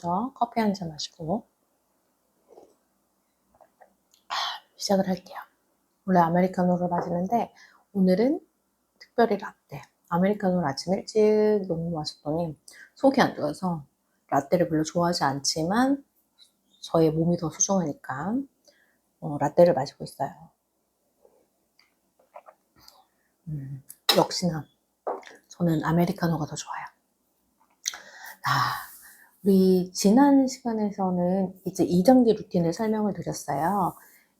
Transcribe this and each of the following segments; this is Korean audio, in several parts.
먼저 커피 한 잔 마시고 시작을 할게요. 원래 아메리카노를 마시는데 오늘은 특별히 라떼. 아메리카노를 아침 일찍 너무 마셨더니 속이 안 좋아서 라떼를 별로 좋아하지 않지만 저의 몸이 더 소중하니까 라떼를 마시고 있어요. 역시나 저는 아메리카노가 더 좋아요. 우리 지난 시간에서는 이제 2단계 루틴을 설명을 드렸어요.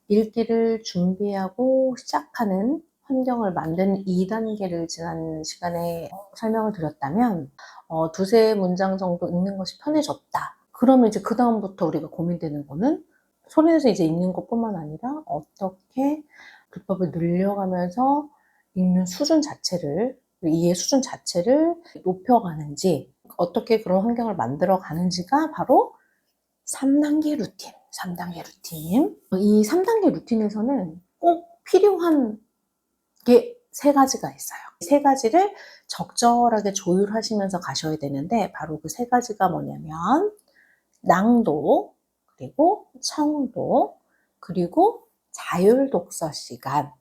읽기를 준비하고 시작하는 환경을 만드는 2단계를 지난 시간에 설명을 드렸다면 두세 문장 정도 읽는 것이 편해졌다. 그러면 이제 그 다음부터 우리가 고민되는 거는 소리내서 이제 읽는 것뿐만 아니라 어떻게 글법을 늘려가면서 읽는 수준 자체를, 이해 수준 자체를 높여가는지, 어떻게 그런 환경을 만들어 가는지가 바로 3단계 루틴. 3단계 루틴. 이 3단계 루틴에서는 꼭 필요한 게 3가지가 있어요. 3가지를 적절하게 조율하시면서 가셔야 되는데 바로 그 3가지가 뭐냐면 낭독, 그리고 청독, 그리고 자율독서 시간.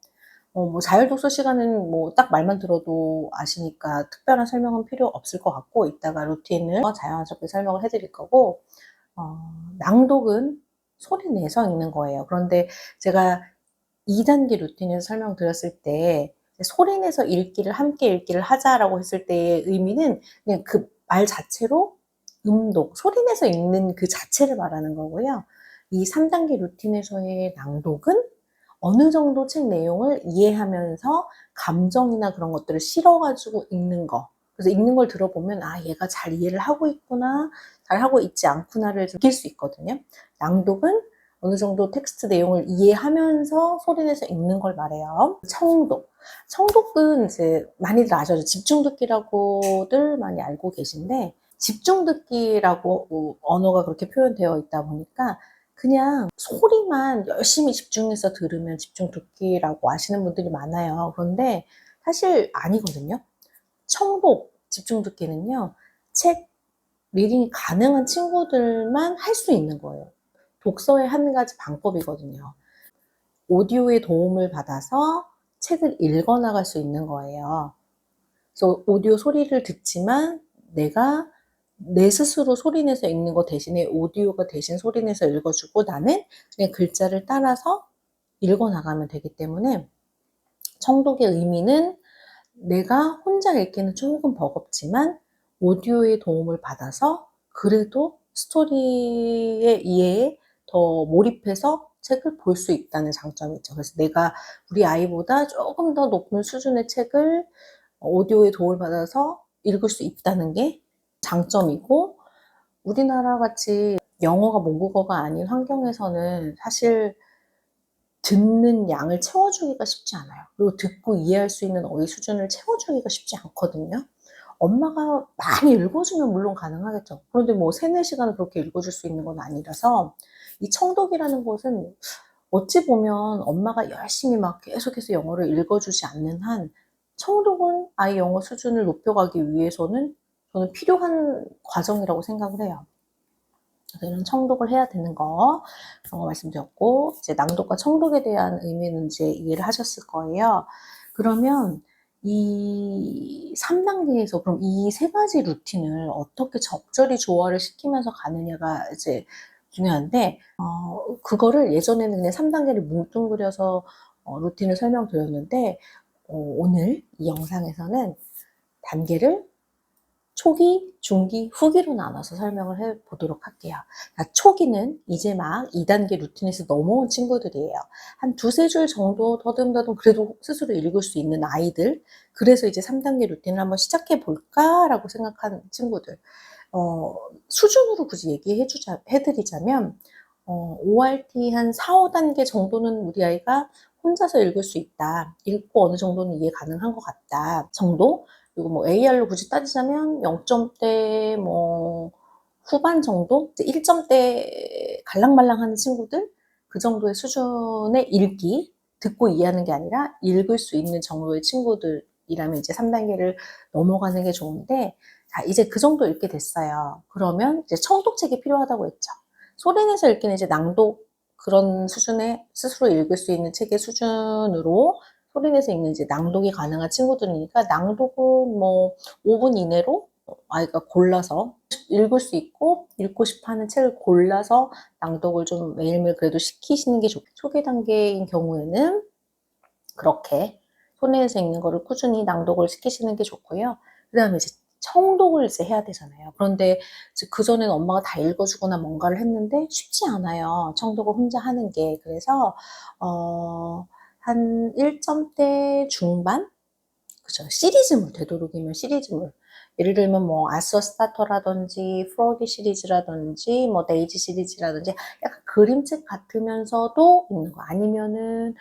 자율독서 시간은 딱 말만 들어도 아시니까 특별한 설명은 필요 없을 것 같고, 이따가 루틴을 자연스럽게 설명을 해드릴 거고, 낭독은 소리 내서 읽는 거예요. 그런데 제가 2단계 루틴에서 설명드렸을 때 소리 내서 함께 읽기를 하자라고 했을 때의 의미는 그냥 그 말 자체로 음독, 소리 내서 읽는 그 자체를 말하는 거고요. 이 3단계 루틴에서의 낭독은 어느 정도 책 내용을 이해하면서 감정이나 그런 것들을 실어가지고 읽는 거. 그래서 읽는 걸 들어보면 얘가 잘 이해를 하고 있구나, 잘 하고 있지 않구나를 느낄 수 있거든요. 낭독은 어느 정도 텍스트 내용을 이해하면서 소리내서 읽는 걸 말해요. 청독. 청독은 이제 많이들 아셔요. 집중 듣기라고들 많이 알고 계신데, 집중 듣기라고 언어가 그렇게 표현되어 있다 보니까 그냥 소리만 열심히 집중해서 들으면 집중 듣기라고 아시는 분들이 많아요. 그런데 사실 아니거든요. 청독, 집중 듣기는요, 책 리딩이 가능한 친구들만 할 수 있는 거예요. 독서의 한 가지 방법이거든요. 오디오의 도움을 받아서 책을 읽어 나갈 수 있는 거예요. 그래서 오디오 소리를 듣지만 내가 내 스스로 소리내서 읽는 거 대신에 오디오가 대신 소리내서 읽어주고 나는 그냥 글자를 따라서 읽어 나가면 되기 때문에 청독의 의미는 내가 혼자 읽기는 조금 버겁지만 오디오의 도움을 받아서 그래도 스토리의 이해에 더 몰입해서 책을 볼 수 있다는 장점이 있죠. 그래서 내가 우리 아이보다 조금 더 높은 수준의 책을 오디오의 도움을 받아서 읽을 수 있다는 게 장점이고, 우리나라 같이 영어가 모국어가 아닌 환경에서는 사실 듣는 양을 채워주기가 쉽지 않아요. 그리고 듣고 이해할 수 있는 어휘 수준을 채워주기가 쉽지 않거든요. 엄마가 많이 읽어주면 물론 가능하겠죠. 그런데 3, 4시간을 그렇게 읽어줄 수 있는 건 아니라서 이 청독이라는 것은 어찌 보면 엄마가 열심히 막 계속해서 영어를 읽어주지 않는 한 청독은 아이 영어 수준을 높여가기 위해서는 저는 필요한 과정이라고 생각을 해요. 그래서 이런 청독을 해야 되는 거, 그런 거 말씀드렸고, 이제 낭독과 청독에 대한 의미는 이제 이해를 하셨을 거예요. 그러면 이 3단계에서 그럼 이 3가지 루틴을 어떻게 적절히 조화를 시키면서 가느냐가 이제 중요한데, 그거를 예전에는 그냥 3단계를 뭉뚱그려서 루틴을 설명드렸는데, 오늘 이 영상에서는 단계를 초기, 중기, 후기로 나눠서 설명을 해보도록 할게요. 초기는 이제 막 2단계 루틴에서 넘어온 친구들이에요. 한 2-3줄 정도 더듬더듬 그래도 스스로 읽을 수 있는 아이들, 그래서 이제 3단계 루틴을 한번 시작해 볼까라고 생각하는 친구들. 수준으로 굳이 해드리자면 ORT 한 4-5단계 정도는 우리 아이가 혼자서 읽을 수 있다. 읽고 어느 정도는 이해 가능한 것 같다 정도. 그리고 AR로 굳이 따지자면 0점대 후반 정도? 1점대 갈랑말랑 하는 친구들? 그 정도의 수준의 읽기, 듣고 이해하는 게 아니라 읽을 수 있는 정도의 친구들이 2단계이라면 이제 3단계를 넘어가는 게 좋은데, 자, 이제 그 정도 읽게 됐어요. 그러면 이제 청독책이 필요하다고 했죠. 소리 내서 읽기는 이제 낭독 그런 수준의 스스로 읽을 수 있는 책의 수준으로 소리 내서 읽는 이제 낭독이 가능한 친구들이니까 낭독은 뭐 5분 이내로 아이가 골라서 읽을 수 있고 읽고 싶어 하는 책을 골라서 낭독을 좀 매일매일 그래도 시키시는 게 좋고, 초기 단계인 경우에는 그렇게 손에서 읽는 거를 꾸준히 낭독을 시키시는 게 좋고요. 그 다음에 이제 청독을 이제 해야 되잖아요. 그런데 그전에는 엄마가 다 읽어주거나 뭔가를 했는데 쉽지 않아요. 청독을 혼자 하는 게. 그래서, 한 1점대 중반? 그죠. 시리즈물, 되도록이면 시리즈물. 예를 들면 뭐 아서 스타터라든지 프로기 시리즈라든지 뭐 데이지 시리즈라든지 약간 그림책 같으면서도 있는 거, 아니면은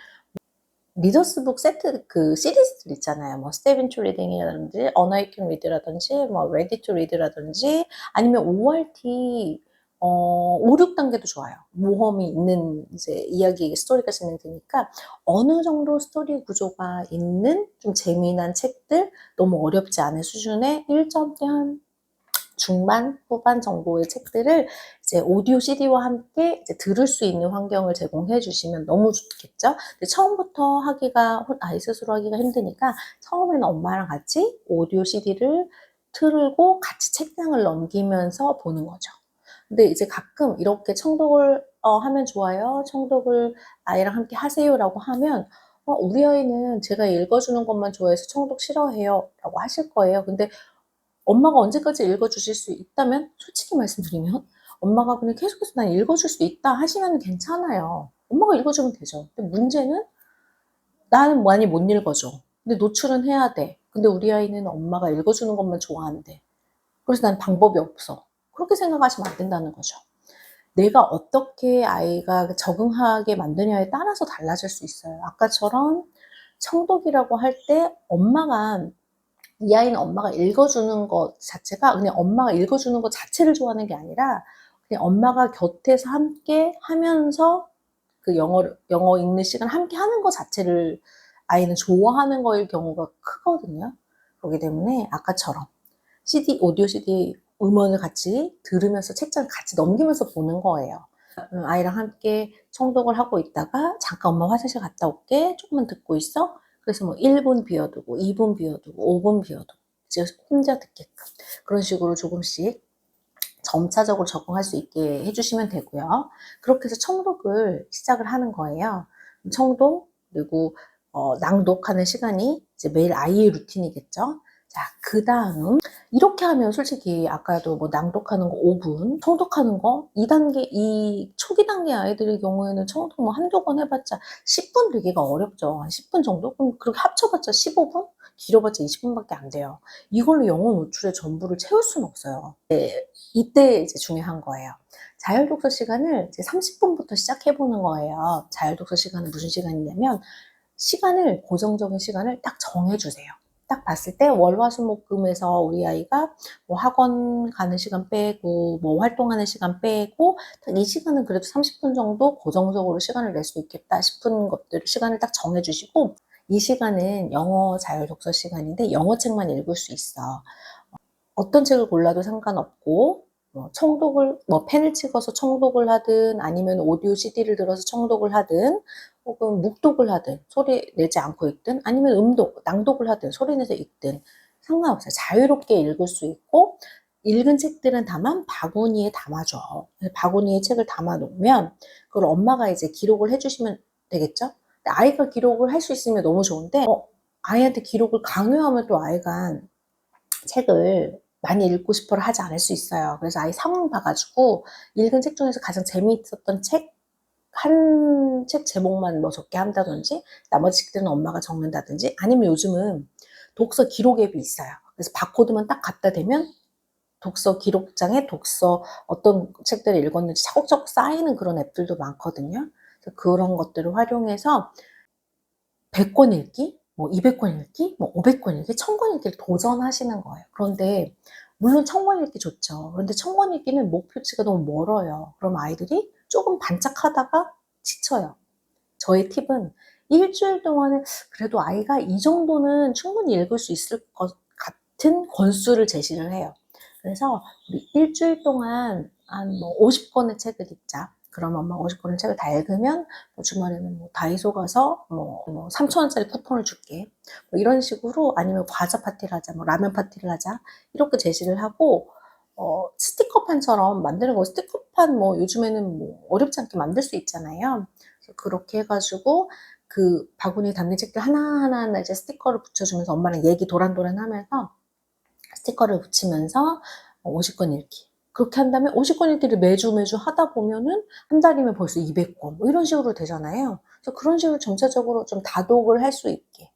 리더스북 세트 그 시리즈들 있잖아요. 뭐 스텝 인투 리딩이라든지 어나이킹 리드라든지 뭐 레디 투 리드라든지 아니면 ORT 5, 6단계도 좋아요. 모험이 있는 이제 이야기 스토리가 진행되니까 어느 정도 스토리 구조가 있는 좀 재미난 책들, 너무 어렵지 않은 수준의 1점대 한 중반, 후반 정도의 책들을 이제 오디오 CD와 함께 이제 들을 수 있는 환경을 제공해 주시면 너무 좋겠죠? 근데 처음부터 하기가, 아이 스스로 하기가 힘드니까 처음에는 엄마랑 같이 오디오 CD를 틀고 같이 책장을 넘기면서 보는 거죠. 근데 이제 가끔 이렇게 청독을 하면 좋아요. 청독을 아이랑 함께 하세요라고 하면 우리 아이는 제가 읽어주는 것만 좋아해서 청독 싫어해요 라고 하실 거예요. 근데 엄마가 언제까지 읽어주실 수 있다면, 솔직히 말씀드리면 엄마가 그냥 계속해서 난 읽어줄 수 있다 하시면 괜찮아요. 엄마가 읽어주면 되죠. 근데 문제는 나는 많이 못 읽어줘. 근데 노출은 해야 돼. 근데 우리 아이는 엄마가 읽어주는 것만 좋아한대. 그래서 난 방법이 없어. 그렇게 생각하시면 안 된다는 거죠. 내가 어떻게 아이가 적응하게 만드냐에 따라서 달라질 수 있어요. 아까처럼 청독이라고 할 때 엄마가, 이 아이는 엄마가 읽어주는 것 자체가 그냥 엄마가 읽어주는 것 자체를 좋아하는 게 아니라 그냥 엄마가 곁에서 함께 하면서 그 영어 읽는 시간 함께 하는 것 자체를 아이는 좋아하는 거일 경우가 크거든요. 그렇기 때문에 아까처럼 오디오 CD 음원을 같이 들으면서 책장을 같이 넘기면서 보는 거예요. 아이랑 함께 청독을 하고 있다가 잠깐 엄마 화장실 갔다 올게, 조금만 듣고 있어. 그래서 뭐 1분 비워두고 2분 비워두고 5분 비워두고 이제 혼자 듣게끔 그런 식으로 조금씩 점차적으로 적응할 수 있게 해주시면 되고요. 그렇게 해서 청독을 시작을 하는 거예요. 청독 그리고 낭독하는 시간이 이제 매일 아이의 루틴이겠죠. 자, 그 다음 이렇게 하면 솔직히 아까도 뭐 낭독하는 거 5분, 청독하는 거 2단계, 이 초기 단계 아이들의 경우에는 청독 뭐 한두 번 해봤자 10분 되기가 어렵죠. 한 10분 정도? 그럼 그렇게 합쳐봤자 15분? 길어봤자 20분밖에 안 돼요. 이걸로 영어 노출의 전부를 채울 수는 없어요. 네, 이때 이제 중요한 거예요. 자율독서 시간을 이제 30분부터 시작해보는 거예요. 자율독서 시간은 무슨 시간이냐면 시간을, 고정적인 시간을 딱 정해주세요. 딱 봤을 때 월화수목금에서 우리 아이가 뭐 학원 가는 시간 빼고 뭐 활동하는 시간 빼고 딱 이 시간은 그래도 30분 정도 고정적으로 시간을 낼 수 있겠다 싶은 것들 시간을 딱 정해주시고, 이 시간은 영어 자율독서 시간인데 영어 책만 읽을 수 있어. 어떤 책을 골라도 상관없고 청독을 뭐 펜을 찍어서 청독을 하든 아니면 오디오 CD를 들어서 청독을 하든 혹은 묵독을 하든 소리 내지 않고 읽든 아니면 낭독을 하든 소리 내서 읽든 상관없어요. 자유롭게 읽을 수 있고, 읽은 책들은 다만 바구니에 담아줘. 바구니에 책을 담아 놓으면 그걸 엄마가 이제 기록을 해주시면 되겠죠. 아이가 기록을 할 수 있으면 너무 좋은데 아이한테 기록을 강요하면 또 아이가 책을 많이 읽고 싶어를 하지 않을 수 있어요. 그래서 아이 상황 봐가지고 읽은 책 중에서 가장 재미있었던 책, 한 책 제목만 뭐 적게 한다든지 나머지 책들은 엄마가 적는다든지, 아니면 요즘은 독서 기록 앱이 있어요. 그래서 바코드만 딱 갖다 대면 독서 기록장에 독서 어떤 책들을 읽었는지 차곡차곡 쌓이는 그런 앱들도 많거든요. 그래서 그런 것들을 활용해서 100권 읽기, 뭐 200권 읽기, 뭐 500권 읽기, 1000권 읽기를 도전하시는 거예요. 그런데 물론 1000권 읽기 좋죠. 그런데 1000권 읽기는 목표치가 너무 멀어요. 그럼 아이들이 조금 반짝하다가 지쳐요. 저의 팁은 일주일 동안은 그래도 아이가 이 정도는 충분히 읽을 수 있을 것 같은 권수를 제시를 해요. 그래서 우리 일주일 동안 한 뭐 50권의 책을 읽자. 그럼 엄마 50권의 책을 다 읽으면 뭐 주말에는 뭐 다이소 가서 뭐 3,000원짜리 쿠폰을 줄게. 뭐 이런 식으로, 아니면 과자 파티를 하자, 뭐 라면 파티를 하자. 이렇게 제시를 하고, 스티커판처럼 만드는 거, 스티커판 뭐 요즘에는 뭐 어렵지 않게 만들 수 있잖아요. 그래서 그렇게 해가지고 그 바구니에 담긴 책들 하나하나 이제 스티커를 붙여주면서 엄마랑 얘기 도란도란 하면서 스티커를 붙이면서 50권 읽기. 그렇게 한다면 50권 읽기를 매주 하다 보면은 한 달이면 벌써 200권 뭐 이런 식으로 되잖아요. 그래서 그런 식으로 점차적으로 좀 다독을 할 수 있게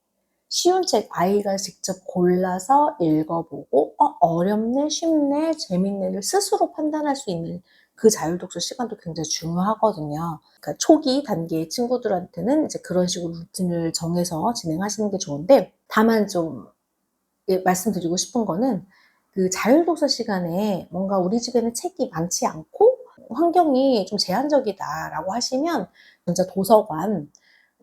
쉬운 책 아이가 직접 골라서 읽어보고 어렵네, 쉽네, 재밌네를 스스로 판단할 수 있는 그 자율독서 시간도 굉장히 중요하거든요. 그러니까 초기 단계의 친구들한테는 이제 그런 식으로 루틴을 정해서 진행하시는 게 좋은데, 다만 좀 말씀드리고 싶은 거는 그 자율독서 시간에 뭔가 우리 집에는 책이 많지 않고 환경이 좀 제한적이다라고 하시면 진짜 도서관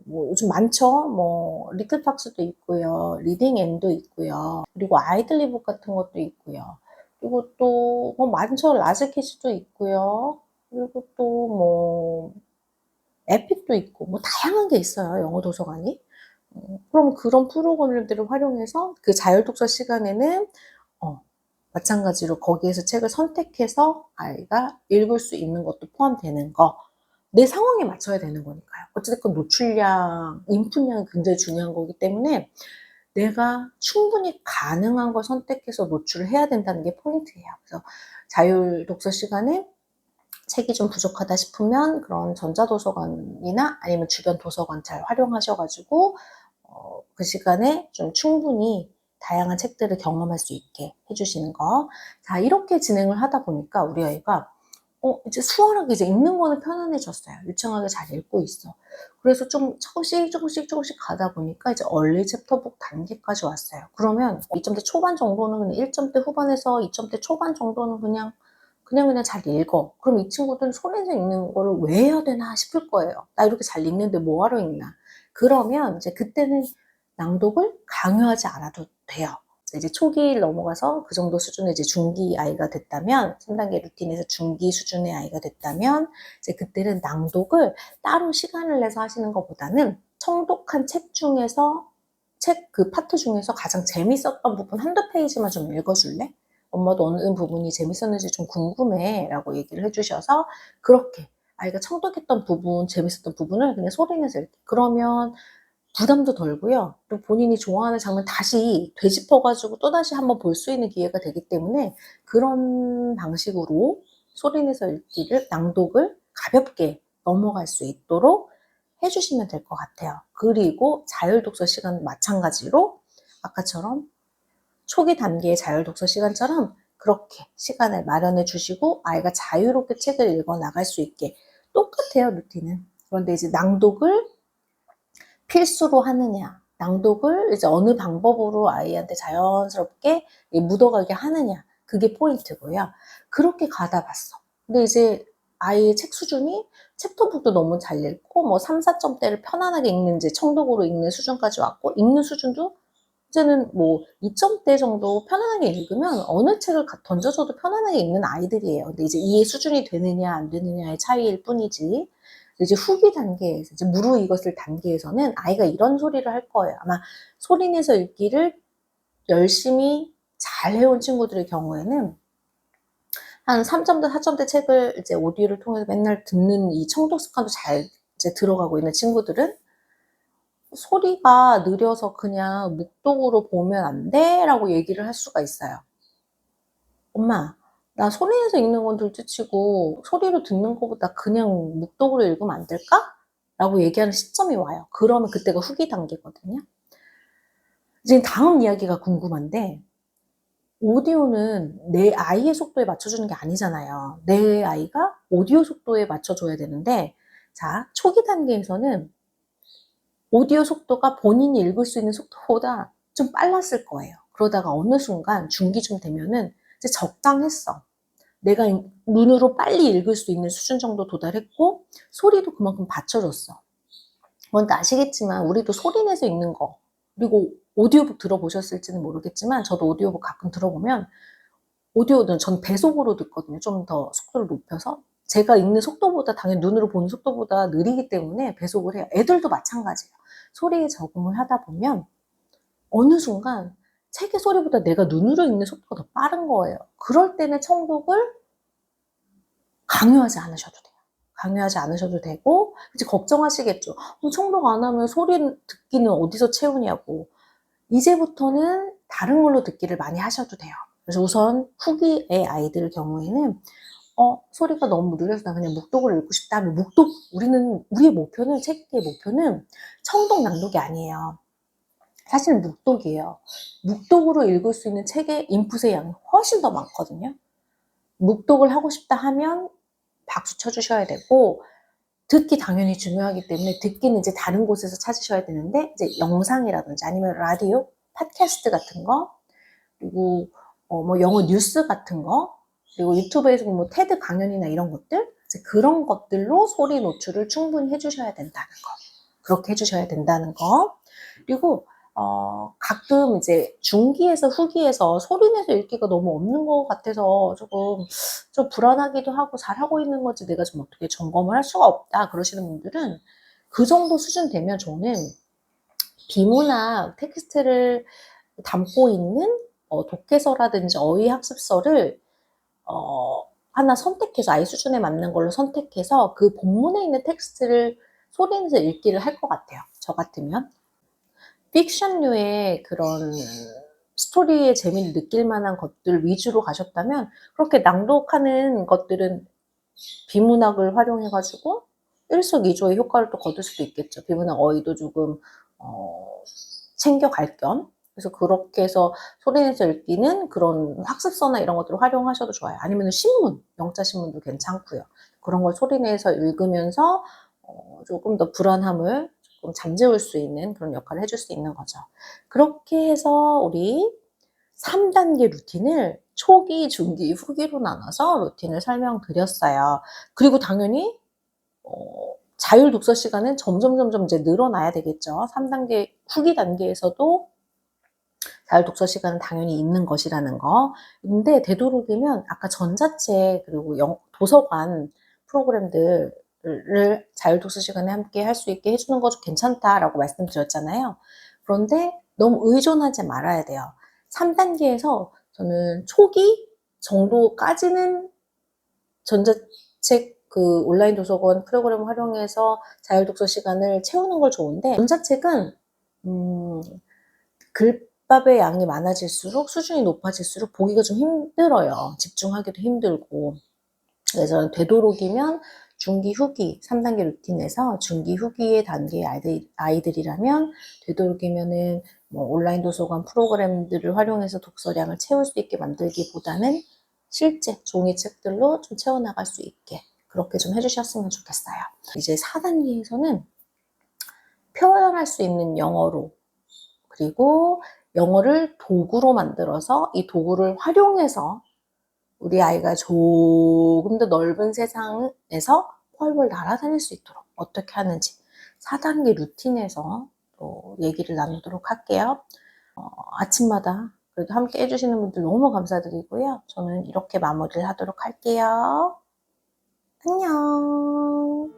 뭐 요즘 많죠. 뭐 리틀팍스도 있고요, 리딩앤도 있고요, 그리고 아이들리북 같은 것도 있고요, 그리고 또 뭐 많죠. 라즈키즈도 있고요, 그리고 또 뭐 에픽도 있고 뭐 다양한 게 있어요, 영어 도서관이. 그럼 그런 프로그램들을 활용해서 그 자율독서 시간에는 마찬가지로 거기에서 책을 선택해서 아이가 읽을 수 있는 것도 포함되는 거, 내 상황에 맞춰야 되는 거니까요. 어쨌든 노출량, 인풋량이 굉장히 중요한 거기 때문에 내가 충분히 가능한 걸 선택해서 노출을 해야 된다는 게 포인트예요. 그래서 자율 독서 시간에 책이 좀 부족하다 싶으면 그런 전자도서관이나 아니면 주변 도서관 잘 활용하셔가지고 그 시간에 좀 충분히 다양한 책들을 경험할 수 있게 해주시는 거. 자, 이렇게 진행을 하다 보니까 우리 아이가 이제 수월하게 이제 읽는 거는 편안해졌어요. 유창하게 잘 읽고 있어. 그래서 좀 조금씩 가다 보니까 이제 얼리 챕터북 단계까지 왔어요. 그러면 2점대 초반 정도는 그냥 1점대 후반에서 2점대 초반 정도는 그냥 잘 읽어. 그럼 이 친구들은 손에서 읽는 거를 왜 해야 되나 싶을 거예요. 나 이렇게 잘 읽는데 뭐하러 읽나. 그러면 이제 그때는 낭독을 강요하지 않아도 돼요. 이제 초기를 넘어가서 그 정도 수준의 이제 중기 아이가 됐다면, 3단계 루틴에서 중기 수준의 아이가 됐다면, 이제 그때는 낭독을 따로 시간을 내서 하시는 것보다는 청독한 책 중에서, 책 그 파트 중에서 가장 재밌었던 부분 한두 페이지만 좀 읽어줄래? 엄마도 어느 부분이 재밌었는지 좀 궁금해 라고 얘기를 해주셔서, 그렇게 아이가 청독했던 부분, 재밌었던 부분을 그냥 소리내서 읽게. 그러면 부담도 덜고요. 또 본인이 좋아하는 장면 다시 되짚어가지고 또다시 한번 볼 수 있는 기회가 되기 때문에 그런 방식으로 소리내서 읽기를, 낭독을 가볍게 넘어갈 수 있도록 해주시면 될 것 같아요. 그리고 자율독서 시간은 마찬가지로 아까처럼 초기 단계의 자율독서 시간처럼 그렇게 시간을 마련해 주시고 아이가 자유롭게 책을 읽어 나갈 수 있게 똑같아요, 루틴은. 그런데 이제 낭독을 필수로 하느냐, 낭독을 이제 어느 방법으로 아이한테 자연스럽게 묻어가게 하느냐, 그게 포인트고요. 그렇게 가다 봤어. 근데 이제 아이의 책 수준이 챕터북도 너무 잘 읽고 뭐 3, 4점대를 편안하게 읽는, 이제 청독으로 읽는 수준까지 왔고, 읽는 수준도 이제는 뭐 2점대 정도 편안하게 읽으면 어느 책을 던져줘도 편안하게 읽는 아이들이에요. 근데 이제 이해 수준이 되느냐 안 되느냐의 차이일 뿐이지, 이제 후기 단계에서, 이제 무르익었을 단계에서는 아이가 이런 소리를 할 거예요. 아마 소리내서 읽기를 열심히 잘 해온 친구들의 경우에는 한 3점대, 4점대 책을 이제 오디오를 통해서 맨날 듣는 이 청독 습관도 잘 이제 들어가고 있는 친구들은 소리가 느려서 그냥 묵독으로 보면 안 돼? 라고 얘기를 할 수가 있어요. 엄마, 나 소리내서 읽는 건 둘째치고 소리로 듣는 것보다 그냥 묵독으로 읽으면 안 될까? 라고 얘기하는 시점이 와요. 그러면 그때가 후기 단계거든요. 이제 다음 이야기가 궁금한데, 오디오는 내 아이의 속도에 맞춰주는 게 아니잖아요. 내 아이가 오디오 속도에 맞춰줘야 되는데, 자, 초기 단계에서는 오디오 속도가 본인이 읽을 수 있는 속도보다 좀 빨랐을 거예요. 그러다가 어느 순간 중기쯤 되면은 이제 적당했어. 내가 눈으로 빨리 읽을 수 있는 수준 정도 도달했고 소리도 그만큼 받쳐줬어. 뭔지 아시겠지만 우리도 소리 내서 읽는 거, 그리고 오디오북 들어보셨을지는 모르겠지만 저도 오디오북 가끔 들어보면 오디오는 전 배속으로 듣거든요. 좀 더 속도를 높여서. 제가 읽는 속도보다 당연히 눈으로 보는 속도보다 느리기 때문에 배속을 해요. 애들도 마찬가지예요. 소리에 적응을 하다 보면 어느 순간 책의 소리보다 내가 눈으로 읽는 속도가 더 빠른 거예요. 그럴 때는 청독을 강요하지 않으셔도 돼요. 강요하지 않으셔도 되고, 이제 걱정하시겠죠. 청독 안 하면 소리 듣기는 어디서 채우냐고. 이제부터는 다른 걸로 듣기를 많이 하셔도 돼요. 그래서 우선 후기의 아이들 경우에는 소리가 너무 느려서 나 그냥 묵독을 읽고 싶다 하면 우리의 목표는, 책의 목표는 청독 낭독이 아니에요. 사실 묵독이에요. 묵독으로 읽을 수 있는 책의 인풋의 양이 훨씬 더 많거든요. 묵독을 하고 싶다 하면 박수 쳐주셔야 되고, 듣기 당연히 중요하기 때문에 듣기는 이제 다른 곳에서 찾으셔야 되는데, 이제 영상이라든지 아니면 라디오, 팟캐스트 같은 거, 그리고 뭐 영어 뉴스 같은 거, 그리고 유튜브에서 뭐 테드 강연이나 이런 것들, 이제 그런 것들로 소리 노출을 충분히 해주셔야 된다는 거. 그렇게 해주셔야 된다는 거. 그리고 가끔 이제 중기에서 후기에서 소리 내서 읽기가 너무 없는 것 같아서 조금 좀 불안하기도 하고, 잘하고 있는 건지 내가 좀 어떻게 점검을 할 수가 없다 그러시는 분들은, 그 정도 수준 되면 저는 비문학 텍스트를 담고 있는 독해서라든지 어휘학습서를 하나 선택해서, 아이 수준에 맞는 걸로 선택해서 그 본문에 있는 텍스트를 소리 내서 읽기를 할 것 같아요. 저 같으면. 픽션류의 그런 스토리의 재미를 느낄 만한 것들 위주로 가셨다면, 그렇게 낭독하는 것들은 비문학을 활용해가지고 일석이조의 효과를 또 거둘 수도 있겠죠. 비문학 어휘도 조금 챙겨갈 겸. 그래서 그렇게 해서 소리내서 읽기는 그런 학습서나 이런 것들을 활용하셔도 좋아요. 아니면 신문, 영자신문도 괜찮고요. 그런 걸 소리내서 읽으면서 조금 더 불안함을 조금 잠재울 수 있는 그런 역할을 해줄 수 있는 거죠. 그렇게 해서 우리 3단계 루틴을 초기, 중기, 후기로 나눠서 루틴을 설명드렸어요. 그리고 당연히 자율 독서 시간은 점점 이제 늘어나야 되겠죠. 3단계 후기 단계에서도 자율 독서 시간은 당연히 있는 것이라는 거. 근데 되도록이면 아까 전자책 그리고 도서관 프로그램들을 자율 독서 시간에 함께 할 수 있게 해주는 것도 괜찮다라고 말씀드렸잖아요. 그런데 너무 의존하지 말아야 돼요. 3단계에서 저는 초기 정도까지는 전자책 그 온라인 도서관 프로그램 활용해서 자율 독서 시간을 채우는 걸 좋은데, 전자책은 글밥의 양이 많아질수록, 수준이 높아질수록 보기가 좀 힘들어요. 집중하기도 힘들고. 그래서 되도록이면 중기, 후기, 3단계 루틴에서 중기, 후기의 단계의 아이들이라면 되도록이면은 뭐 온라인 도서관 프로그램들을 활용해서 독서량을 채울 수 있게 만들기보다는 실제 종이책들로 좀 채워나갈 수 있게 그렇게 좀 해주셨으면 좋겠어요. 이제 4단계에서는 표현할 수 있는 영어로, 그리고 영어를 도구로 만들어서 이 도구를 활용해서 우리 아이가 조금 더 넓은 세상에서 훨훨 날아다닐 수 있도록 어떻게 하는지 4단계 루틴에서 또 얘기를 나누도록 할게요. 아침마다 그래도 함께 해주시는 분들 너무 감사드리고요. 저는 이렇게 마무리를 하도록 할게요. 안녕.